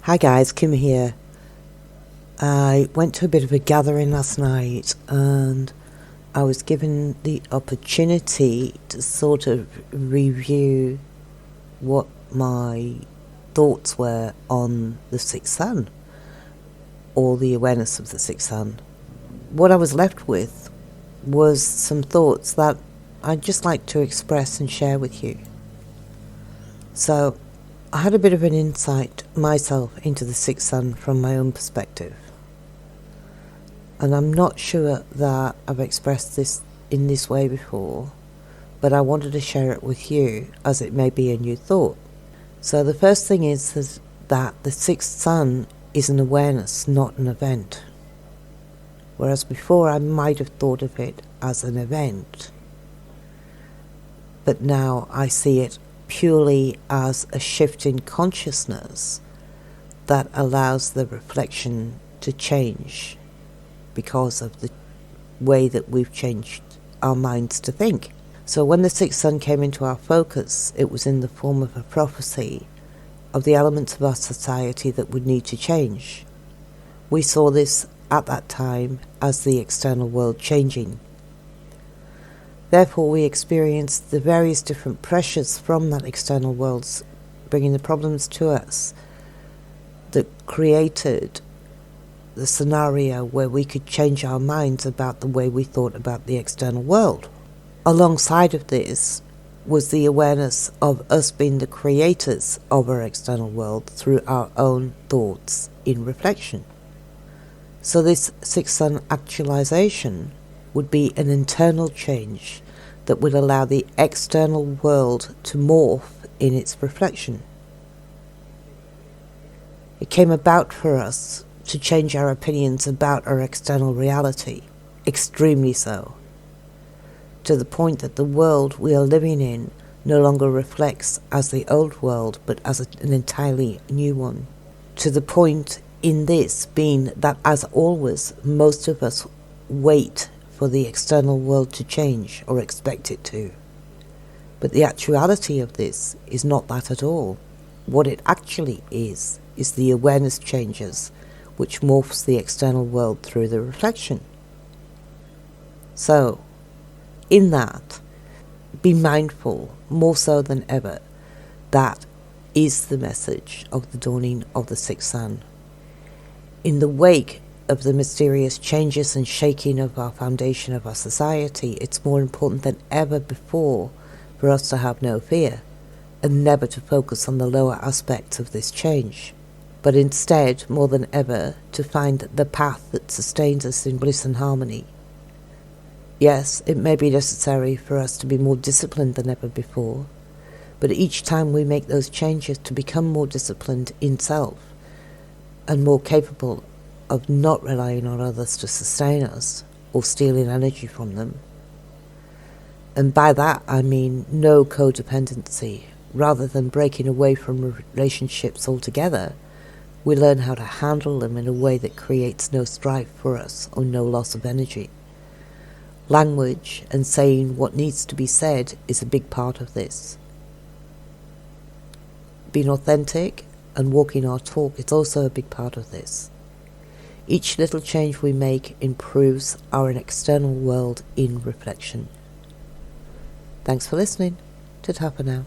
Hi guys, Kim here. I went to a bit of a gathering last night and I was given the opportunity to sort of review what my thoughts were on the Sixth Sun, or the awareness of the Sixth Sun. What I was left with was some thoughts that I'd just like to express and share with you. So, I had a bit of an insight myself into the Sixth Sun from my own perspective. And I'm not sure that I've expressed this in this way before, but I wanted to share it with you as it may be a new thought. So the first thing is that the Sixth Sun is an awareness, not an event. Whereas before I might have thought of it as an event, but now I see it purely as a shift in consciousness that allows the reflection to change because of the way that we've changed our minds to think. So when the Sixth Sun came into our focus, it was in the form of a prophecy of the elements of our society that would need to change. We saw this at that time as the external world changing. Therefore, we experienced the various different pressures from that external world bringing the problems to us that created the scenario where we could change our minds about the way we thought about the external world. Alongside of this was the awareness of us being the creators of our external world through our own thoughts in reflection. So this Sixth Sun actualization would be an internal change that would allow the external world to morph in its reflection. It came about for us to change our opinions about our external reality, extremely so, to the point that the world we are living in no longer reflects as the old world, but as an entirely new one. To the point in this being that, as always, most of us wait for the external world to change or expect it to. But the actuality of this is not that at all. What it actually is the awareness changes which morphs the external world through the reflection. So, in that, be mindful, more so than ever, that is the message of the dawning of the Sixth Sun. In the wake of the mysterious changes and shaking of our foundation of our society, it's more important than ever before for us to have no fear and never to focus on the lower aspects of this change, but instead, more than ever, to find the path that sustains us in bliss and harmony. Yes, it may be necessary for us to be more disciplined than ever before, but each time we make those changes to become more disciplined in self and more capable of not relying on others to sustain us or stealing energy from them. And by that I mean no codependency. Rather than breaking away from relationships altogether, we learn how to handle them in a way that creates no strife for us or no loss of energy. Language and saying what needs to be said is a big part of this. Being authentic and walking our talk is also a big part of this. Each little change we make improves our external world in reflection. Thanks for listening. Ta-ta for now.